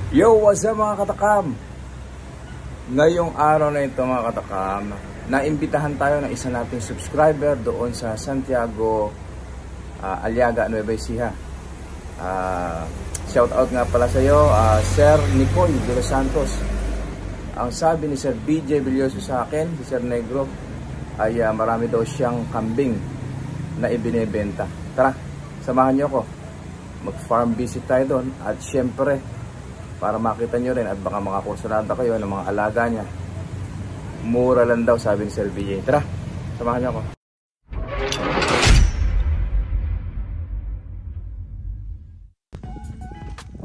Yo, what's up mga katakam? Ngayong araw na ito mga katakam, naimbitahan tayo ng isa nating subscriber doon sa Santiago, Aliaga, Nueva Ecija. Shout out nga pala sa iyo, Sir Nicoy de los Santos. Ang sabi ni Sir BJ Villoso sa akin, si Sir Negro, ay marami daw siyang kambing na ibinebenta. Tara, samahan niyo ako. Mag-farm visit tayo doon at syempre, para makita nyo rin at baka makakursunada kayo ng mga alaga niya. Mura lang daw, sabi ni Sir BJ. Tara, samahan niyo ako.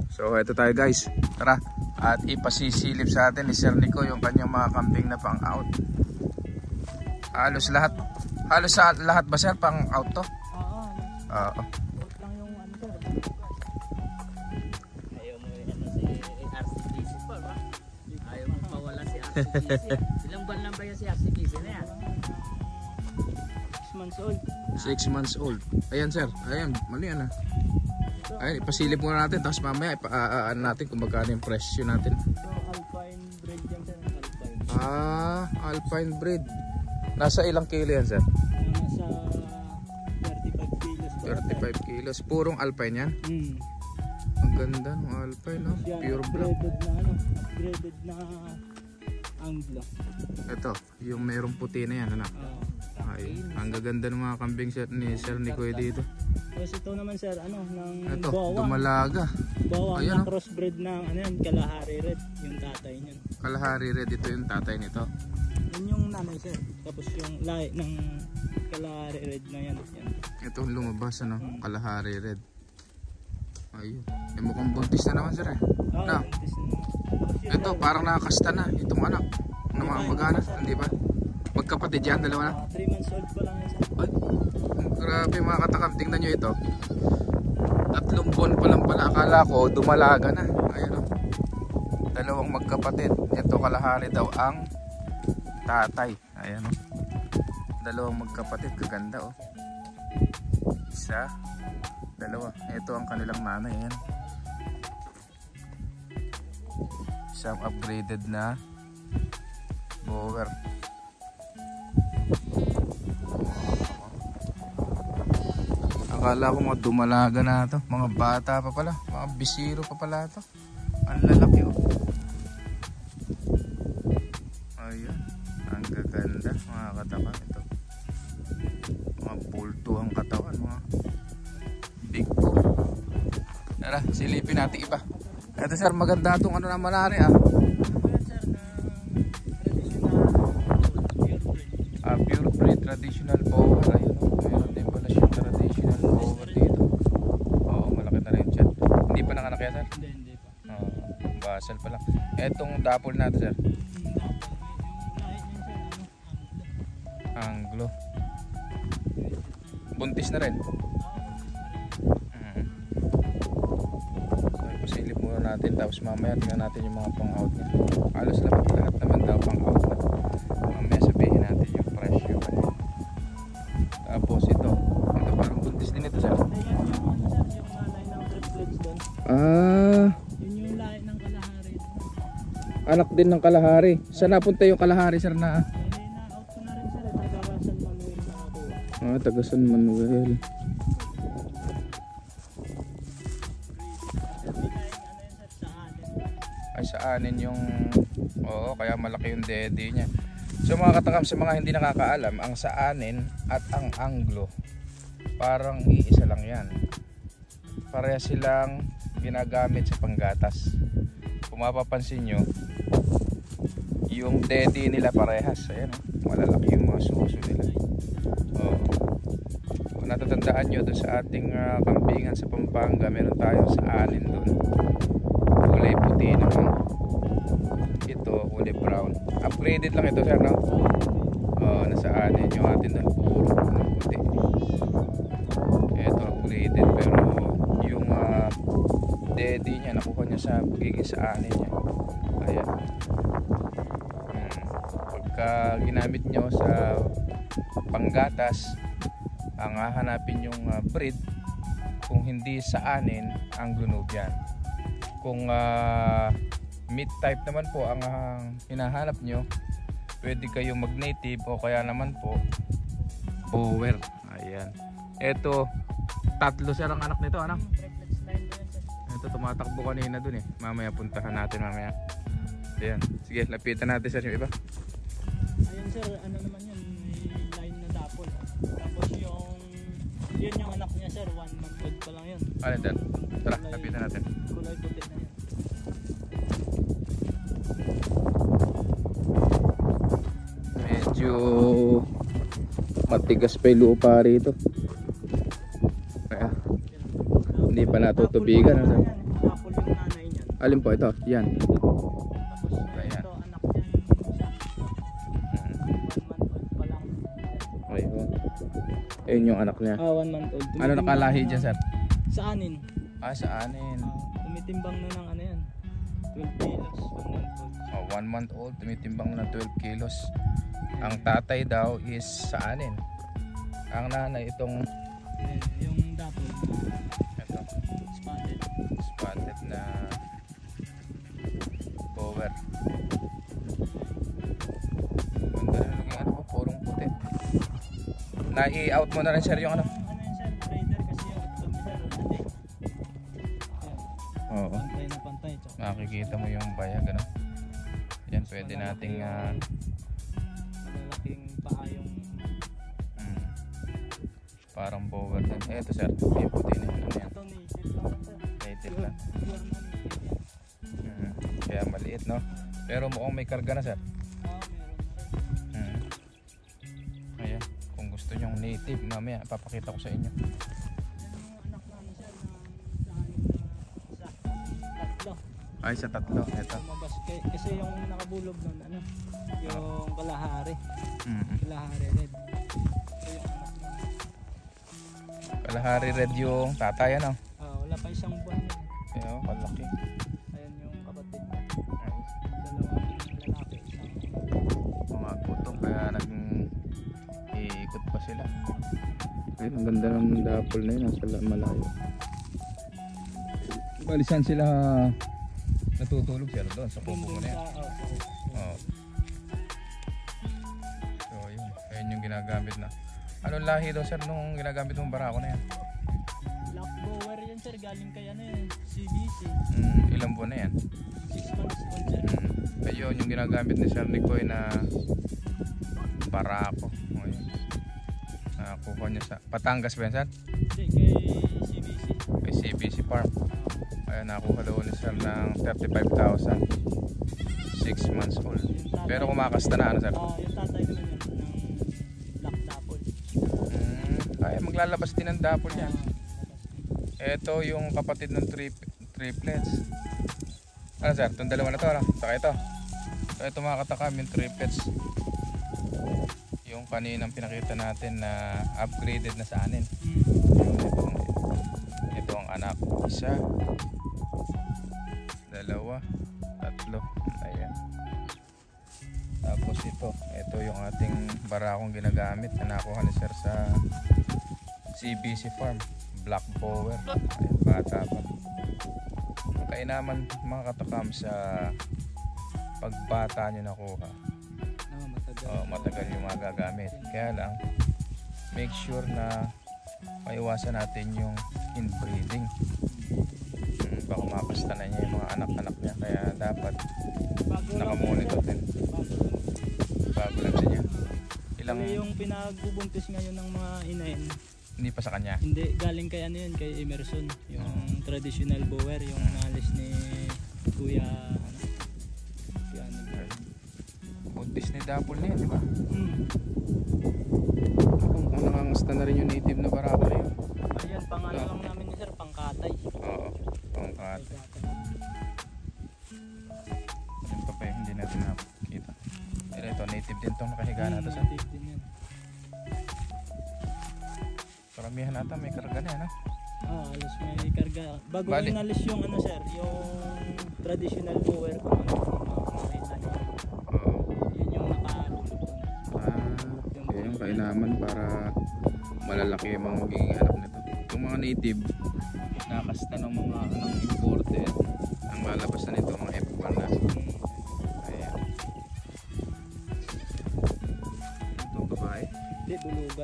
So ito tayo guys. Tara, at ipasisilip sa atin ni Sir Nico yung kanyang mga kambing na pang out. Halos lahat ba sir pang out to? Oo. Ilang buwan lang ba yan si RCKC na yan? 6 months old. 6 months old. Ayan sir, ayan, mali yan Ayan, ipasilip muna natin, tapos mamaya ipaan natin kung magkano yung presyo natin. So, Alpine breed yan sir. Alpine breed. Nasa ilang kilo yan sir? Nasa 35 kilos. 35 kilos. Purong Alpine yan? Ang ganda ng Alpine, no? Pure black. Upgraded na Anglo. Ito, yung mayroong puti na yan, ano? Ay, ang gaganda ng mga kambing ni Sir Nicoy dito. Tapos ito naman sir, ng ito, bawang. Dumalaga. Bawang ayan, na crossbreed ng Kalahari Red, yung tatay niyan. Kalahari Red, ito yung tatay nito. Yan yung nanay sir. Tapos yung lahi ng Kalahari Red na yan. Ito lumabas, Kalahari Red. Ayun. Mukhang buntis na naman sir na. Buntis na. Ito, parang nakakasta na itong anak ng mga mag-anak, hindi ba? Magkapatid yan, dalawa na. 3 months old pa lang yan sir. Ay, grabe mga katakam, tingnan nyo ito. 3 buwan pa lang pala, akala ko dumalaga na. Ayun, dalawang magkapatid. Ito kalahari daw ang tatay. Ayan, dalawang magkapatid, kaganda Isa, dalawa. Ito ang kanilang nanay. Ayan. Isang upgraded na bower. Akala ko mga dumalaga na to, mga bata pa pala, mga bisiro pa pala to. Ang lalaki Ayan, ang gaganda mga katawan ito. Mga bulto ang katawan, mga big bone. Tara, silipin natin iba. Ito sir, maganda itong na malari pure breed traditional bower. Ayun mayroon din pala siya traditional bower dito. Malaki na rin siya. Hindi pa nanganak yan sir? Hindi pa. Basal pa lang. Etong dapol natin sir? Anglo. Buntis na rin. Pasilip muna natin, tapos mamaya tingnan natin yung mga pang out niya. Halos lahat naman daw pang out na. Mamaya sabihin natin yung presyo. Tapos ito parang buntis din ito sir. Yung nanay ng triplets doon. Yun yung lahi ng Kalahari. Anak din ng Kalahari. Saan napunta yung Kalahari sir na? Na-out ko na rin sir, taga San Manuel nakakuha. Taga San Manuel. Ay sa anin yung kaya malaki yung dede niya. So mga katakam, sa mga hindi nakakaalam, ang sa anin at ang Anglo parang iisa lang yan. Pareha silang ginagamit sa panggatas. Kung mapapansin nyo, yung dede nila parehas. Ayan, malalaki yung mga suso nila. Kung natatandaan nyo doon sa ating kambingan sa Pampanga, meron tayong sa anin doon. Kulay puti naman. Ito kulay brown. Upgraded lang ito sir, no? Nasa anin yung atin doon puro puti. Ito upgraded, pero yung dede niya nakuha niya sa pagiging sa anin niya. Ayan. Pagka ginamit nyo sa panggatas, ang hahanapin yung breed, kung hindi sa anin, Anglo Nubian. Kung meat type naman po ang hinahanap nyo, pwede kayo mag native o kaya naman po bower. Ayan. Ito, tatlo sir ang anak nito, ano? Triplets line ko yan sir. Ito tumatakbo kanina dun eh. Mamaya puntahan natin mamaya. Ayan. Sige, lapitan natin sir yung iba. Ayun sir, ano naman yan, may line na dapol. Tapos yun yung anak niya sir, 1 month old pa lang yun. Alin dyan? Tara, lapitan natin. Kulay puti na yan. Medyo matigas pa yung lupa rito. Kaya hindi pa natutubigan. Ano? Dapol yung nanay niyan. Alin po ito? Yan. Tapos Ayan. ito anak niyan isa. 1 month old pa lang. Ayun. Ayun yung anak niya. 1 month old. Ano nakalahi dyan sir? Sa anin. Sa anin. Tumitimbang na ng ano yan. 12 kilos. 1 month old. 1 month old, tumitimbang na ng 12 kilos. Ang tatay daw is sa anin. Ang nanay itong Yung dapol. ito, Spotted. spotted na bower. Ganda na naging ano po, purong puti. Na-i-out mo na rin sir yung ano? Ano yun sir, trader kasi yung utol ni sir. Ayan. Oo. Pantay na pantay. Tsaka. Makikita mo yung bayag ano? Yan pwede nating malalaking paa yung parang bower din. Ito sir, yung puti na yun. Ano yan? ito native lang sir. Native lang. Pure na native yan. Kaya maliit no? Pero mukhang may karga na sir. Meron na rin. Ayan, kung gusto nyong native, mamaya papakita ko sa inyo. Yan yung anak namin sir na isa. Tatlo. Ay, sa tatlo, ito. Lumabas kasi yung nakabulog nun ano, yung kalahari. Mm. Kalahari red. Ito yung anak namin. Kalahari red yung tatay ano. Wala pa isang buwan yun. Kaya kalaki. Ayan yung kapatid niya. Ay, Dalawang lalaki, isang mga gutong kaya naging iikot pa sila. Ay, ang ganda ng dapol na yun, nasa malayo. Balisan sila natutulog sila doon sa kubo mo na yan. Oo. So yun, ayun yung ginagamit na. Anong lahi daw sir nung ginagamit mong barako na yan? Black Bower yan sir, galing kay ano yan, CBC. Ilang buwan na yan? 6 months old sir. Ayun yung ginagamit ni Sir Nicoy na barako. Ayun. Nakuha niya sa Patangas ba yan sir? Hindi, kay CBC. Kay CBC Farm. Ayun, nakuha daw ni Sir ng 35,000. 6 months old. Pero kumakasta na ano sir? Yung tatay naman yun, ng Black Dapol. Ay, maglalabas din ang dapol yan. Ito yung kapatid ng triplets. Ano sir? Itong dalawa na to, ano? Saka ito. So ito mga katakam, yung triplets. Yung kaninang pinakita natin na upgraded na sa anin. Ito ang anak. Isa, dalawa, tatlo. Ayan. Tapos ito yung ating barakong ginagamit na nakuha ni Sir sa CBC Farm. Black Bower. Ayan, bata pa. Kainaman mga katakam sa pagbata nyo nakuha. Matagal yung mga gagamit. Kaya lang make sure na maiwasan natin yung inbreeding. Baka makasta na niya yung mga anak-anak niya. Kaya dapat nakamonitor din. Bago lang sa niya. Ilang yung pinagbubuntis ngayon ng mga inahin. Hindi pa sa kanya. Hindi, galing kay ano yun, kay Emerson. Yung traditional bower, yung nalis ni Kuya Buntis ni Dapol na yan, di ba? Kung nakangasta na rin yung native na barako na yun. Ayan, pangano lang namin ni Sir, pangkatay. Oo, pangkatay. Ayun pa pa yung hindi natin nakakita. Pero ito, native din itong nakahiga natin sa. Native din yan. Karamihan ata may karga na yan, ha? Alos may karga. Bago Bali. inalis yung ano sir, yung traditional bower kung ano yung makita niyo. Yun yung nakalulog doon. Kaya yung kailangan para malalaki yung mga magiging anak nito. Yung mga native, nakasta ng mga anak imported, ang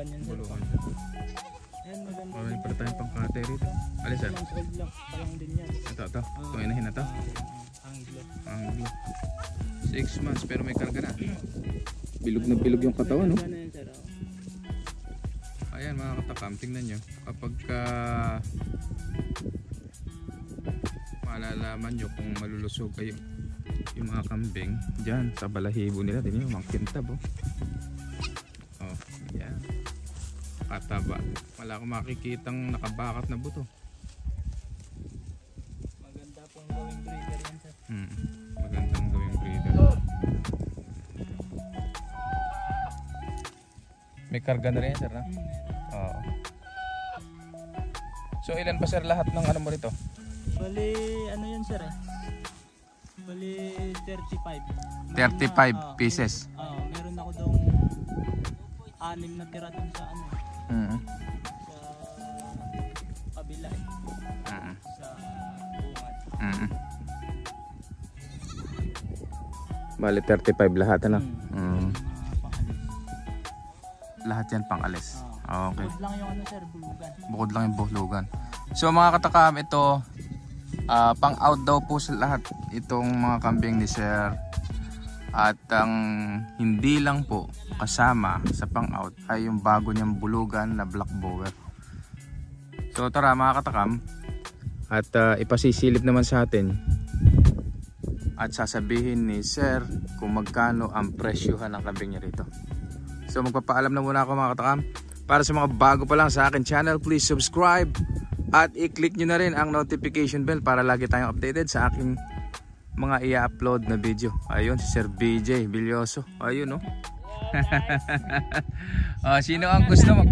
Bulugan yan sir. Bulugan. Ayan, maganda. Marami pala tayong pang-cutter rito. Alin sir? 2 months old lang. Palang din yan. Ito. Itong inahin na to. Anglo. Anglo. 6 months pero may karga na. Bilog na bilog yung katawan, no? Ano yan sir? Ayan mga katakam, tingnan nyo. Kapag malalaman nyo kung malulusog kayo yung mga kambing dyan sa balahibo nila, tingnan nyo, mga kintab, oh. Oh, yan. Kataba. Wala akong makikitang nakabakat na buto. Maganda pong gawing breeder yan sir. Magandang gawing breeder. May karga na rin yan, sir, na? Oo. So ilan ba sir lahat ng ano mo rito? Bali, ano yan sir Bali 35. 35 pieces. Meron ako daw 6 na tira dun sa ano. Sa kabila sa bungad. Bali 35 lahat ano? Pangalis. Lahat yan pang alis. Okay. Bukod lang yung ano sir, bulugan. Bukod lang yung bulugan. So mga katakam, ito pang out daw po sa lahat itong mga kambing ni sir. At ang hindi lang po kasama sa pang out ay yung bago niyang bulugan na black bower. So tara mga katakam, at ipasisilip naman sa atin at sasabihin ni sir kung magkano ang presyuhan ng kambing niya rito. So magpapaalam na muna ako mga katakam. Para sa mga bago pa lang sa akin channel, please subscribe at i-click nyo na rin ang notification bell para lagi tayong updated sa aking mga i-upload na video. Ayun, si Sir BJ Villoso. Ayun, no? Oh, sino ang gusto mo?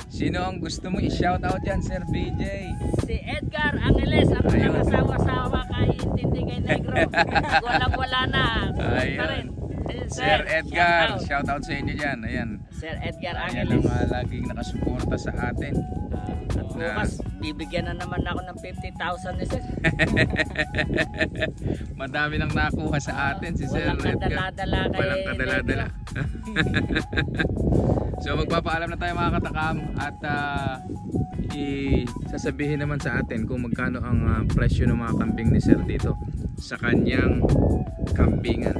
Sino ang gusto mo i-shoutout dyan, Sir BJ? Si Edgar Angeles, ang nakasawa-sawa kay Tindi kay Negro. Walang-wala na. Ayun. Sir Edgar, shoutout sa inyo dyan. Ayan. Sir Edgar Ayan Angeles. ang laging nakasuporta sa atin. At bukas, bibigyan na naman ako ng 50,000 ni Sir. Madami nang nakuha sa atin si Sir Walang Edgar. kadala-dala kay Walang kadala-dala. So magpapaalam na tayo mga katakam at sasabihin naman sa atin kung magkano ang presyo ng mga kambing ni Sir dito sa kanyang kambingan.